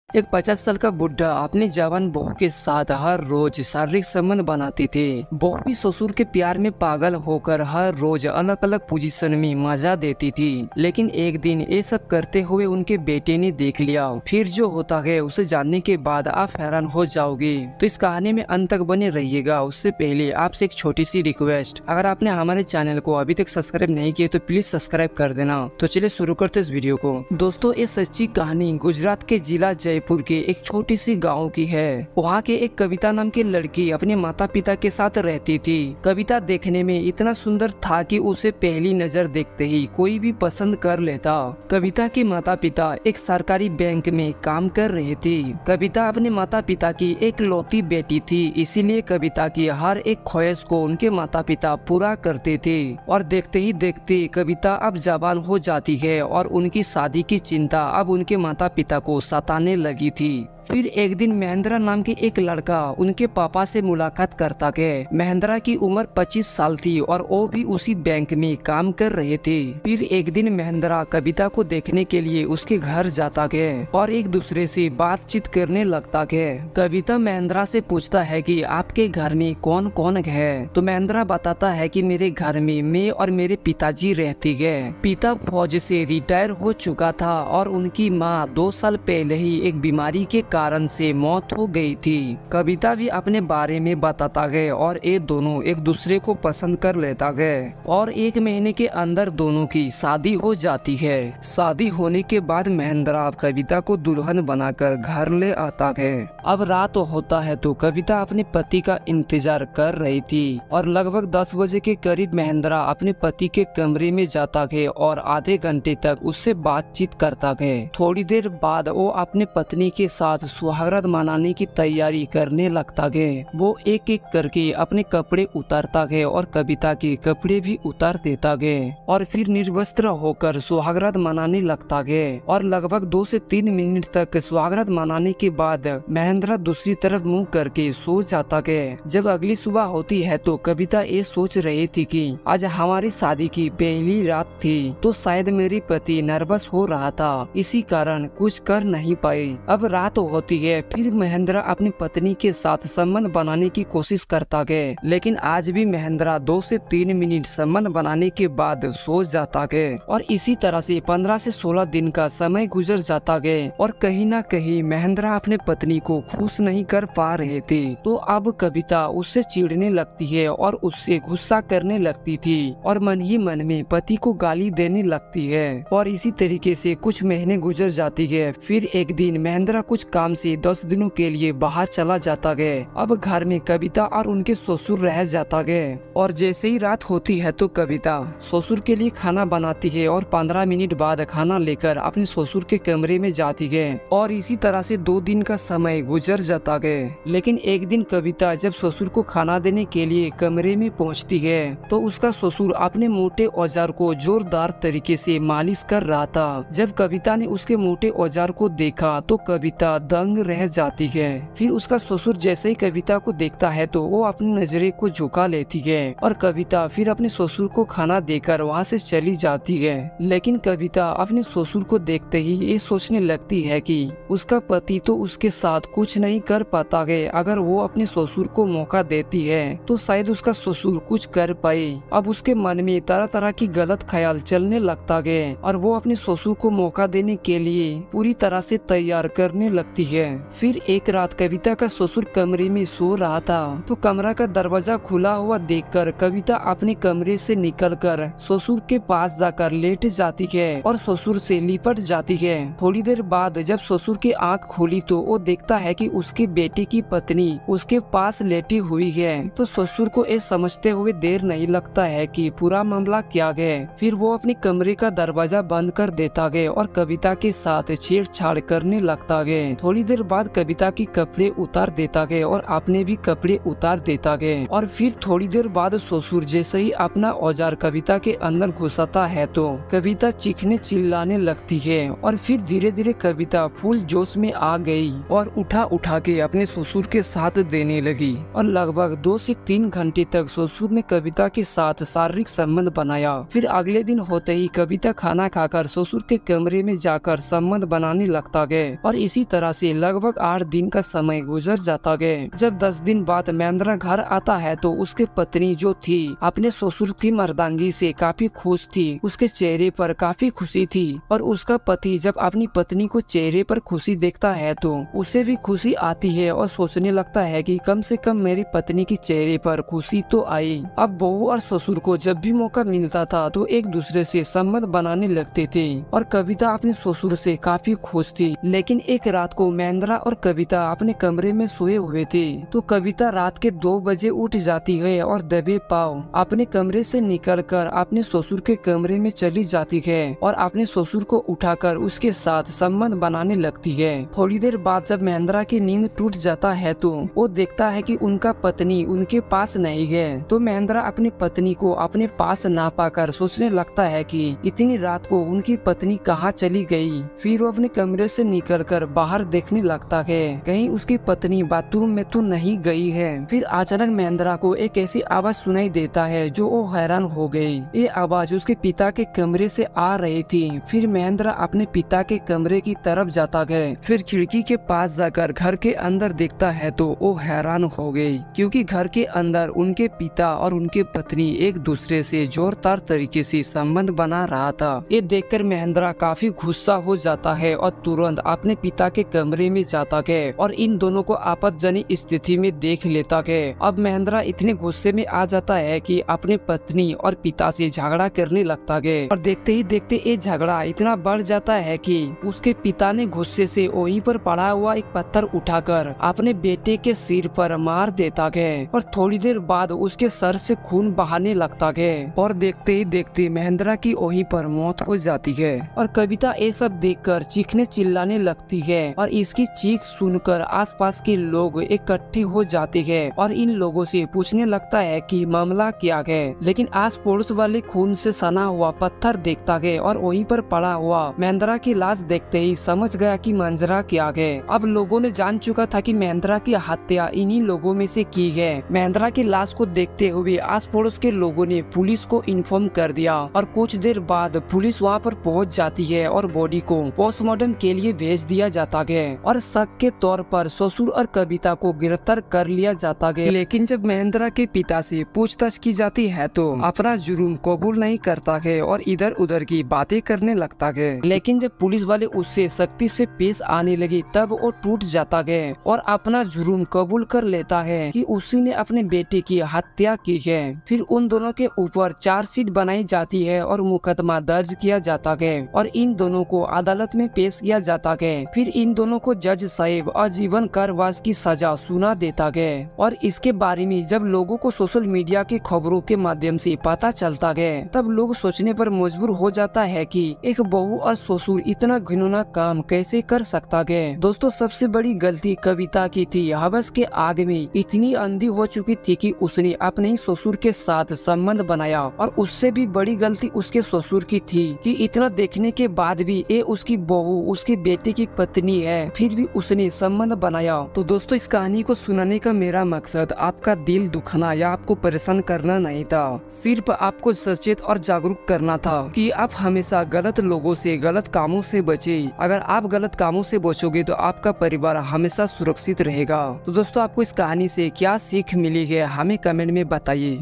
एक 50 साल का बुढ़ा अपनी जवान बहू के साथ हर रोज शारीरिक संबंध बनाते थे। बहू भी ससुर के प्यार में पागल होकर हर रोज अलग अलग पोजीशन में मजा देती थी। लेकिन एक दिन ये सब करते हुए उनके बेटे ने देख लिया। फिर जो होता है उसे जानने के बाद आप हैरान हो जाओगे। तो इस कहानी में अंत तक बने रहिएगा। उससे पहले आपसे एक छोटी सी रिक्वेस्ट, अगर आपने हमारे चैनल को अभी तक सब्सक्राइब नहीं किया तो प्लीज सब्सक्राइब कर देना। तो चलिए शुरू करते इस वीडियो को। दोस्तों, ये सच्ची कहानी गुजरात के जिला जयपुर के एक छोटी सी गांव की है। वहाँ के एक कविता नाम की लड़की अपने माता पिता के साथ रहती थी। कविता देखने में इतना सुंदर था कि उसे पहली नजर देखते ही कोई भी पसंद कर लेता। कविता के माता पिता एक सरकारी बैंक में काम कर रहे थे। कविता अपने माता पिता की एक लौती बेटी थी, इसीलिए कविता की हर एक ख्वाहिश को उनके माता पिता पूरा करते थे। और देखते ही देखते कविता अब जवान हो जाती है और उनकी शादी की चिंता अब उनके माता पिता को सताने लगी थी। फिर एक दिन महेंद्रा नाम के एक लड़का उनके पापा से मुलाकात करता है। महेंद्रा की उम्र 25 साल थी और वो भी उसी बैंक में काम कर रहे थे। फिर एक दिन महेंद्रा कविता को देखने के लिए उसके घर जाता है और एक दूसरे से बातचीत करने लगता है। कविता महेंद्रा से पूछता है कि आपके घर में कौन कौन है। तो महेंद्रा बताता है कि मेरे घर में मैं और मेरे पिताजी रहती है। पिता फौज से रिटायर हो चुका था और उनकी माँ 2 साल पहले ही एक बीमारी के कारण से मौत हो गई थी। कविता भी अपने बारे में बताता है और ये दोनों एक दूसरे को पसंद कर लेता है और 1 महीने के अंदर दोनों की शादी हो जाती है। शादी होने के बाद महेंद्रा कविता को दुल्हन बनाकर घर ले आता है। अब रात होता है तो कविता अपने पति का इंतजार कर रही थी और लगभग 10 बजे के करीब महेंद्रा अपने पति के कमरे में जाता है और आधे घंटे तक उससे बातचीत करता है। थोड़ी देर बाद वो अपने पत्नी के साथ सुहागरात मनाने की तैयारी करने लगता है। वो एक एक करके अपने कपड़े उतारता है और कविता के कपड़े भी उतार देता है और फिर निर्वस्त्र होकर सुहागरात मनाने लगता है। और लगभग 2 से 3 मिनट तक सुहागरात मनाने के बाद महेंद्रा दूसरी तरफ मुंह करके सो जाता है। जब अगली सुबह होती है तो कविता ये सोच रही थी कि आज हमारी शादी की पहली रात थी, तो शायद मेरे पति नर्वस हो रहा था, इसी कारण कुछ कर नहीं पाए। अब रात होती है। फिर महेंद्रा अपनी पत्नी के साथ संबंध बनाने की कोशिश करता है, लेकिन आज भी महेंद्रा 2 से 3 मिनट संबंध बनाने के बाद सो जाता है। और इसी तरह से 15 से 16 दिन का समय गुजर जाता है और कहीं ना कहीं महेंद्रा अपने पत्नी को खुश नहीं कर पा रहे थे। तो अब कविता उससे चिढ़ने लगती है और उससे गुस्सा करने लगती थी और मन ही मन में पति को गाली देने लगती है। और इसी तरीके से कुछ महीने गुजर जाती है। फिर एक दिन महेंद्रा कुछ काम से 10 दिनों के लिए बाहर चला जाता है। अब घर में कविता और उनके ससुर रह जाता है। और जैसे ही रात होती है तो कविता ससुर के लिए खाना बनाती है और 15 मिनट बाद खाना लेकर अपने ससुर के कमरे में जाती है। और इसी तरह से 2 दिन का समय गुजर जाता है। लेकिन एक दिन कविता जब ससुर को खाना देने के लिए कमरे में पहुँचती है तो उसका ससुर अपने मोटे औजार को जोरदार तरीके से मालिश कर रहा था। जब कविता ने उसके मोटे औजार को देखा तो कविता दंग रह जाती है। फिर उसका ससुर जैसे ही कविता को देखता है तो वो अपनी नजरें को झुका लेती है और कविता फिर अपने ससुर को खाना देकर वहाँ से चली जाती है। लेकिन कविता अपने ससुर को देखते ही ये सोचने लगती है कि उसका पति तो उसके साथ कुछ नहीं कर पाता है। अगर वो अपने ससुर को मौका देती है तो शायद उसका ससुर कुछ कर पाए। अब उसके मन में तरह तरह की गलत ख्याल चलने लगता है और वो अपने ससुर को मौका देने के लिए पूरी तरह से तैयार करने लगती है। फिर एक रात कविता का ससुर कमरे में सो रहा था तो कमरा का दरवाजा खुला हुआ देखकर कविता अपने कमरे से निकलकर ससुर के पास जाकर लेट जाती है और ससुर से लिपट जाती है। थोड़ी देर बाद जब ससुर की आंख खोली तो वो देखता है कि उसके बेटे की पत्नी उसके पास लेटी हुई है। तो ससुर को ये समझते हुए देर नहीं लगता है कि पूरा मामला क्या है। फिर वो अपने कमरे का दरवाजा बंद कर देता है और कविता के साथ छेड़छाड़ करने लगता है। थोड़ी देर बाद कविता की कपड़े उतार देता है और अपने भी कपड़े उतार देता है। और फिर थोड़ी देर बाद ससुर जैसे ही अपना औजार कविता के अंदर घुसाता है तो कविता चीखने चिल्लाने लगती है। और फिर धीरे धीरे कविता फुल जोश में आ गई और उठा के अपने ससुर के साथ देने लगी। और लगभग 2 से 3 घंटे तक ससुर ने कविता के साथ शारीरिक संबंध बनाया। फिर अगले दिन होते ही कविता खाना खाकर ससुर के कमरे में जाकर संबंध बनाने लगता है और इसी तरह से लगभग 8 दिन का समय गुजर जाता है। जब 10 दिन बाद महेंद्र घर आता है तो उसके पत्नी जो थी अपने ससुर की मर्दांगी से काफी खुश थी। उसके चेहरे पर काफी खुशी थी और उसका पति जब अपनी पत्नी को चेहरे पर खुशी देखता है तो उसे भी खुशी आती है और सोचने लगता है कि कम से कम मेरी पत्नी की चेहरे पर खुशी तो आई। अब बहू और ससुर को जब भी मौका मिलता था तो एक दूसरे से संबंध बनाने लगते थे और कविता अपने ससुर से काफी खुश थी। लेकिन एक रात को महेंद्र और कविता अपने कमरे में सोए हुए थे तो कविता रात के 2 बजे उठ जाती है और दबे पाँव अपने कमरे से निकलकर अपने ससुर के कमरे में चली जाती है और अपने ससुर को उठाकर उसके साथ संबंध बनाने लगती है। थोड़ी देर बाद जब महेंद्र की नींद टूट जाता है तो वो देखता है कि उनका पत्नी उनके पास नहीं है। तो महेंद्र अपनी पत्नी को अपने पास ना पाकर सोचने लगता है कि इतनी रात को उनकी पत्नी कहाँ चली गई। फिर वो अपने कमरे से निकलकर बाहर देखने लगता है कहीं उसकी पत्नी बाथरूम में तो नहीं गई है। फिर अचानक महेंद्र को एक ऐसी आवाज सुनाई देता है जो वो हैरान हो गई। ये आवाज उसके पिता के कमरे से आ रही थी। फिर महेंद्र अपने पिता के कमरे की तरफ जाता है। फिर खिड़की के पास जाकर घर के अंदर देखता है तो वो हैरान हो गई क्योंकि घर के अंदर उनके पिता और उनके पत्नी एक दूसरे से जोरदार तरीके से संबंध बना रहा था। ये देखकर महेंद्र काफी गुस्सा हो जाता है और तुरंत अपने पिता के कमरे में जाता है और इन दोनों को आपत्तिजनक स्थिति में देख लेता है। अब महेंद्र इतने गुस्से में आ जाता है कि अपने पत्नी और पिता से झगड़ा करने लगता है और देखते ही देखते ये झगड़ा इतना बढ़ जाता है कि उसके पिता ने गुस्से से वहीं पर पड़ा हुआ एक पत्थर उठाकर अपने बेटे के सिर पर मार देता है और थोड़ी देर बाद उसके सर से खून बहाने लगता है और देखते ही देखते महेंद्र की वहीं पर मौत हो जाती है। और कविता ये सब देखकर चीखने चिल्लाने लगती है और इसकी चीख सुनकर आसपास के लोग इकट्ठे हो जाते हैं और इन लोगों से पूछने लगता है कि मामला क्या है। लेकिन आस पड़ोस वाले खून से सना हुआ पत्थर देखता है और वहीं पर पड़ा हुआ महेंद्र की लाश देखते ही समझ गया कि मंजरा क्या है। अब लोगों ने जान चुका था कि महेंद्र की हत्या इन्हीं लोगों में से की है। महेंद्र की लाश को देखते हुए आस पड़ोस के लोगों ने पुलिस को इन्फॉर्म कर दिया और कुछ देर बाद पुलिस वहां पर पहुंच जाती है और बॉडी को पोस्टमार्टम के लिए भेज दिया जाता है और शक के तौर पर ससुर और कविता को गिरफ्तार कर लिया जाता है। लेकिन जब महेंद्र के पिता से पूछताछ की जाती है तो अपना जुर्म कबूल नहीं करता है और इधर उधर की बातें करने लगता है। लेकिन जब पुलिस वाले उससे सख्ती से पेश आने लगे तब वो टूट जाता है और अपना जुर्म कबूल कर लेता है कि उसी ने अपने बेटे की हत्या की है। फिर उन दोनों के ऊपर चार्जशीट बनाई जाती है और मुकदमा दर्ज किया जाता है और इन दोनों को अदालत में पेश किया जाता है। फिर इन दोनों को जज साहब आजीवन कारावास की सजा सुना देता है और इसके बारे में जब लोगों को सोशल मीडिया की खबरों के माध्यम से पता चलता है तब लोग सोचने पर मजबूर हो जाता है कि एक बहू और ससुर इतना घिनौना काम कैसे कर सकता है। दोस्तों सबसे बड़ी गलती कविता की थी। हवस के आग में इतनी अंधी हो चुकी थी कि उसने अपने ही ससुर के साथ संबंध बनाया और उससे भी बड़ी गलती उसके ससुर की थी कि इतना देखने के बाद भी ये उसकी बहू उसके बेटे की पत्नी है फिर भी उसने संबंध बनाया। तो दोस्तों इस कहानी को सुनाने का मेरा मकसद आपका दिल दुखाना या आपको परेशान करना नहीं था, सिर्फ आपको सचेत और जागरूक करना था कि आप हमेशा गलत लोगों से गलत कामों से बचे। अगर आप गलत कामों से बचोगे तो आपका परिवार हमेशा सुरक्षित रहेगा। तो दोस्तों आपको इस कहानी से क्या सीख मिली है हमें कमेंट में बताइए।